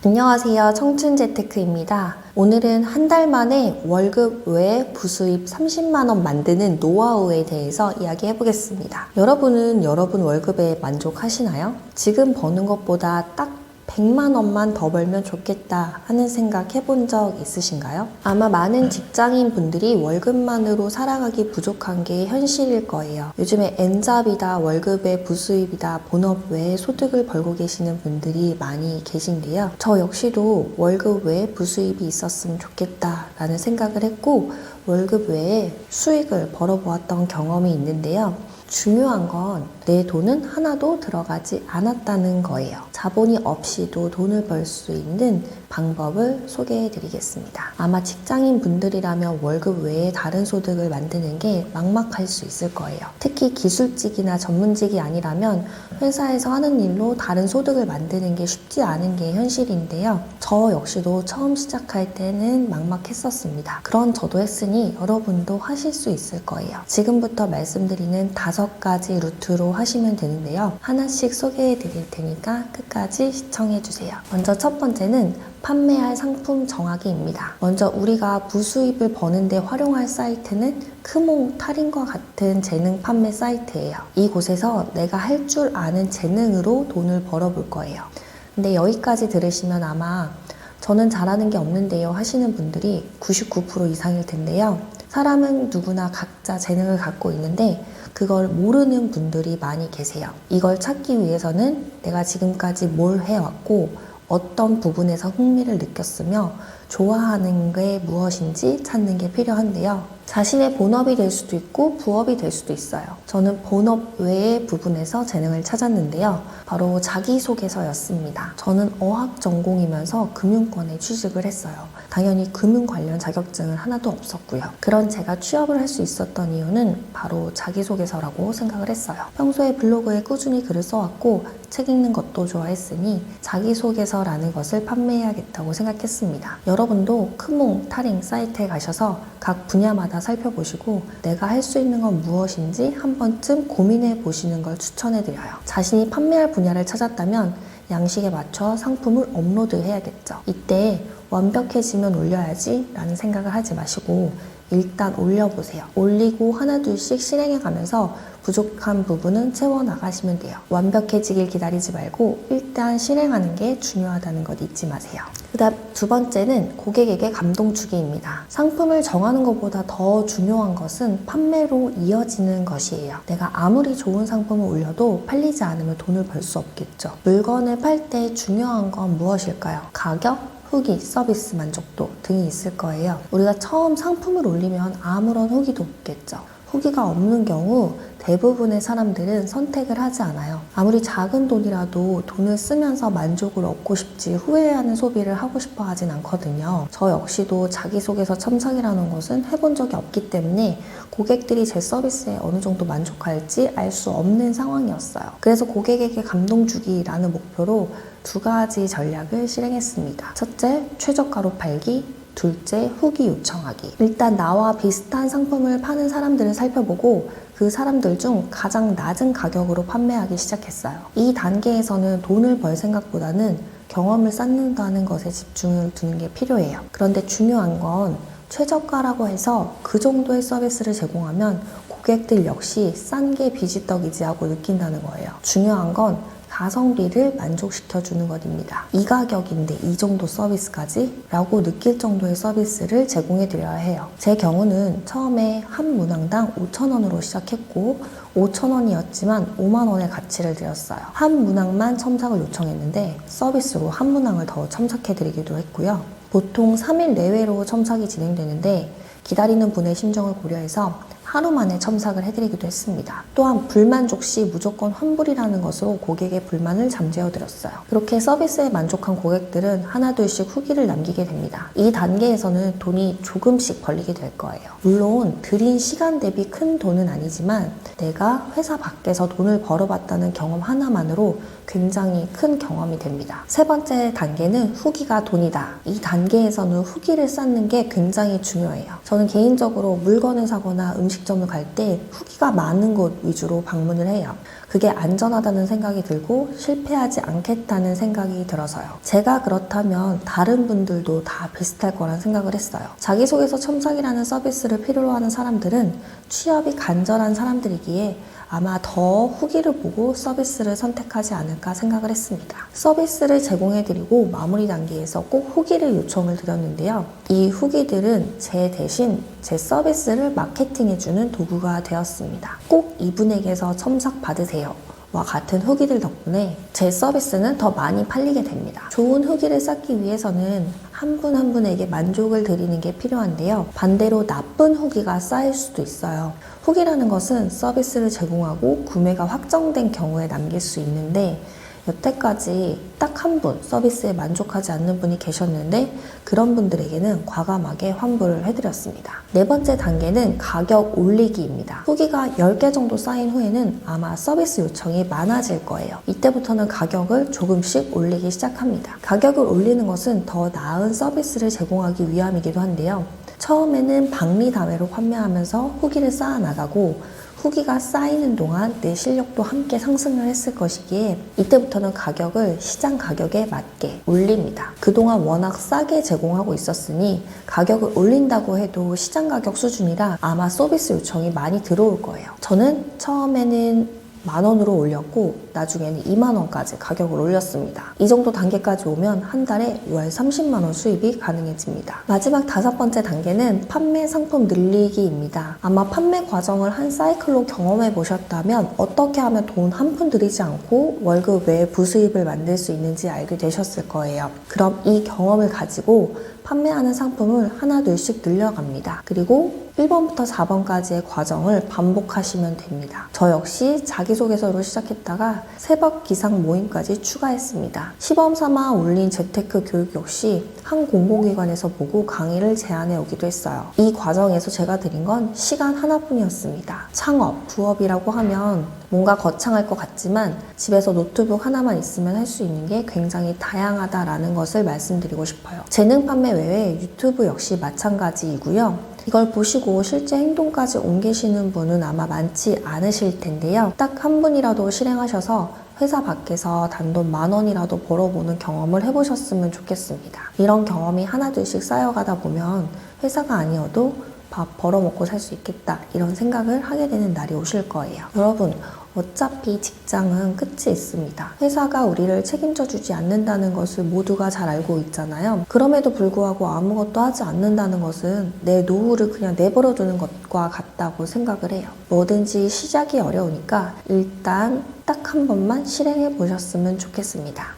안녕하세요. 청춘재테크입니다. 오늘은 한 달 만에 월급 외에 부수입 30만원 만드는 노하우에 대해서 이야기해 보겠습니다. 여러분은 여러분 월급에 만족하시나요? 지금 버는 것보다 딱 100만원만 더 벌면 좋겠다 하는 생각 해본 적 있으신가요? 아마 많은 직장인 분들이 월급만으로 살아가기 부족한 게 현실일 거예요. 요즘에 N잡이다, 월급의 부수입이다, 본업 외에 소득을 벌고 계시는 분들이 많이 계신데요. 저 역시도 월급 외에 부수입이 있었으면 좋겠다 라는 생각을 했고 월급 외에 수익을 벌어보았던 경험이 있는데요. 중요한 건 내 돈은 하나도 들어가지 않았다는 거예요. 자본이 없이도 돈을 벌 수 있는 방법을 소개해 드리겠습니다. 아마 직장인 분들이라면 월급 외에 다른 소득을 만드는 게 막막할 수 있을 거예요. 특히 기술직이나 전문직이 아니라면 회사에서 하는 일로 다른 소득을 만드는 게 쉽지 않은 게 현실인데요. 저 역시도 처음 시작할 때는 막막했었습니다. 그런 저도 했으니 여러분도 하실 수 있을 거예요. 지금부터 말씀드리는 5가지 루트로 하시면 되는데요. 하나씩 소개해 드릴 테니까 끝까지 시청해 주세요. 먼저 첫 번째는 판매할 상품 정하기입니다. 먼저 우리가 부수입을 버는데 활용할 사이트는 크몽, 탈인과 같은 재능 판매 사이트예요. 이곳에서 내가 할 줄 아는 재능으로 돈을 벌어볼 거예요. 근데 여기까지 들으시면 아마 저는 잘하는 게 없는데요 하시는 분들이 99% 이상일 텐데요. 사람은 누구나 각자 재능을 갖고 있는데 그걸 모르는 분들이 많이 계세요. 이걸 찾기 위해서는 내가 지금까지 뭘 해왔고 어떤 부분에서 흥미를 느꼈으며 좋아하는 게 무엇인지 찾는 게 필요한데요. 자신의 본업이 될 수도 있고 부업이 될 수도 있어요. 저는 본업 외의 부분에서 재능을 찾았는데요. 바로 자기소개서였습니다. 저는 어학 전공이면서 금융권에 취직을 했어요. 당연히 금융 관련 자격증은 하나도 없었고요. 그런 제가 취업을 할 수 있었던 이유는 바로 자기소개서라고 생각을 했어요. 평소에 블로그에 꾸준히 글을 써왔고 책 읽는 것도 좋아했으니 자기소개서라는 것을 판매해야겠다고 생각했습니다. 여러분도 크몽, 탈인 사이트에 가셔서 각 분야마다 살펴보시고 내가 할 수 있는 건 무엇인지 한 번쯤 고민해 보시는 걸 추천해드려요. 자신이 판매할 분야를 찾았다면 양식에 맞춰 상품을 업로드해야겠죠. 이때 완벽해지면 올려야지 라는 생각을 하지 마시고 일단 올려보세요. 올리고 하나둘씩 실행해가면서 부족한 부분은 채워나가시면 돼요. 완벽해지길 기다리지 말고 일단 실행하는 게 중요하다는 것 잊지 마세요. 그 다음 두 번째는 고객에게 감동 주기입니다. 상품을 정하는 것보다 더 중요한 것은 판매로 이어지는 것이에요. 내가 아무리 좋은 상품을 올려도 팔리지 않으면 돈을 벌 수 없겠죠. 물건을 팔 때 중요한 건 무엇일까요? 가격? 후기, 서비스 만족도 등이 있을 거예요. 우리가 처음 상품을 올리면 아무런 후기도 없겠죠. 후기가 없는 경우 대부분의 사람들은 선택을 하지 않아요. 아무리 작은 돈이라도 돈을 쓰면서 만족을 얻고 싶지 후회하는 소비를 하고 싶어 하진 않거든요. 저 역시도 자기소개서 첨삭이라는 것은 해본 적이 없기 때문에 고객들이 제 서비스에 어느 정도 만족할지 알 수 없는 상황이었어요. 그래서 고객에게 감동 주기라는 목표로 2가지 전략을 실행했습니다. 첫째, 최저가로 팔기. 둘째, 후기 요청하기. 일단 나와 비슷한 상품을 파는 사람들을 살펴보고 그 사람들 중 가장 낮은 가격으로 판매하기 시작했어요. 이 단계에서는 돈을 벌 생각보다는 경험을 쌓는다는 것에 집중을 두는 게 필요해요. 그런데 중요한 건 최저가라고 해서 그 정도의 서비스를 제공하면 고객들 역시 싼 게 비지떡이지 하고 느낀다는 거예요. 중요한 건 가성비를 만족시켜주는 것입니다. 이 가격인데 이 정도 서비스까지? 라고 느낄 정도의 서비스를 제공해 드려야 해요. 제 경우는 처음에 한 문항당 5,000원으로 시작했고 5,000원이었지만 5만원의 가치를 드렸어요. 한 문항만 첨삭을 요청했는데 서비스로 한 문항을 더 첨삭해 드리기도 했고요. 보통 3일 내외로 첨삭이 진행되는데 기다리는 분의 심정을 고려해서 하루 만에 첨삭을 해드리기도 했습니다. 또한 불만족 시 무조건 환불이라는 것으로 고객의 불만을 잠재워드렸어요. 그렇게 서비스에 만족한 고객들은 하나둘씩 후기를 남기게 됩니다. 이 단계에서는 돈이 조금씩 벌리게 될 거예요. 물론 들인 시간 대비 큰 돈은 아니지만 내가 회사 밖에서 돈을 벌어봤다는 경험 하나만으로 굉장히 큰 경험이 됩니다. 세 번째 단계는 후기가 돈이다. 이 단계에서는 후기를 쌓는 게 굉장히 중요해요. 저는 개인적으로 물건을 사거나 음식 음식점을 갈 때 후기가 많은 곳 위주로 방문을 해요. 그게 안전하다는 생각이 들고 실패하지 않겠다는 생각이 들어서요. 제가 그렇다면 다른 분들도 다 비슷할 거란 생각을 했어요. 자기소개서 첨삭이라는 서비스를 필요로 하는 사람들은 취업이 간절한 사람들이기에 아마 더 후기를 보고 서비스를 선택하지 않을까 생각을 했습니다. 서비스를 제공해드리고 마무리 단계에서 꼭 후기를 요청을 드렸는데요. 이 후기들은 제 대신 제 서비스를 마케팅해주는 도구가 되었습니다. 꼭 이분에게서 첨삭 받으세요. 와 같은 후기들 덕분에 제 서비스는 더 많이 팔리게 됩니다. 좋은 후기를 쌓기 위해서는 한 분 한 분에게 만족을 드리는 게 필요한데요. 반대로 나쁜 후기가 쌓일 수도 있어요. 후기라는 것은 서비스를 제공하고 구매가 확정된 경우에 남길 수 있는데 여태까지 딱 한 분 서비스에 만족하지 않는 분이 계셨는데 그런 분들에게는 과감하게 환불을 해드렸습니다. 네 번째 단계는 가격 올리기입니다. 후기가 10개 정도 쌓인 후에는 아마 서비스 요청이 많아질 거예요. 이때부터는 가격을 조금씩 올리기 시작합니다. 가격을 올리는 것은 더 나은 서비스를 제공하기 위함이기도 한데요. 처음에는 박리다매로 판매하면서 후기를 쌓아 나가고 후기가 쌓이는 동안 내 실력도 함께 상승을 했을 것이기에 이때부터는 가격을 시장 가격에 맞게 올립니다. 그동안 워낙 싸게 제공하고 있었으니 가격을 올린다고 해도 시장 가격 수준이라 아마 서비스 요청이 많이 들어올 거예요. 저는 처음에는 10,000원으로 올렸고 나중에는 20,000원까지 가격을 올렸습니다. 이 정도 단계까지 오면 한 달에 월 300,000원 수입이 가능해집니다. 마지막 5번째 단계는 판매 상품 늘리기입니다. 아마 판매 과정을 한 사이클로 경험해 보셨다면 어떻게 하면 돈 한 푼 들이지 않고 월급 외에 부수입을 만들 수 있는지 알게 되셨을 거예요. 그럼 이 경험을 가지고 판매하는 상품을 하나둘씩 늘려갑니다. 그리고 1번부터 4번까지의 과정을 반복하시면 됩니다. 저 역시 자기소개서로 시작했다가 새벽 기상 모임까지 추가했습니다. 시범 삼아 올린 재테크 교육 역시 한 공공기관에서 보고 강의를 제안해 오기도 했어요. 이 과정에서 제가 드린 건 시간 하나뿐이었습니다. 창업, 부업이라고 하면 뭔가 거창할 것 같지만 집에서 노트북 하나만 있으면 할 수 있는 게 굉장히 다양하다라는 것을 말씀드리고 싶어요. 재능 판매 외에 유튜브 역시 마찬가지이고요. 이걸 보시고 실제 행동까지 옮기시는 분은 아마 많지 않으실 텐데요. 딱 한 분이라도 실행하셔서 회사 밖에서 단돈 10,000원이라도 벌어보는 경험을 해보셨으면 좋겠습니다. 이런 경험이 하나둘씩 쌓여가다 보면 회사가 아니어도 밥 벌어먹고 살 수 있겠다 이런 생각을 하게 되는 날이 오실 거예요. 여러분 어차피 직장은 끝이 있습니다. 회사가 우리를 책임져 주지 않는다는 것을 모두가 잘 알고 있잖아요. 그럼에도 불구하고 아무것도 하지 않는다는 것은 내 노후를 그냥 내버려 두는 것과 같다고 생각을 해요. 뭐든지 시작이 어려우니까 일단 딱 한 번만 실행해 보셨으면 좋겠습니다.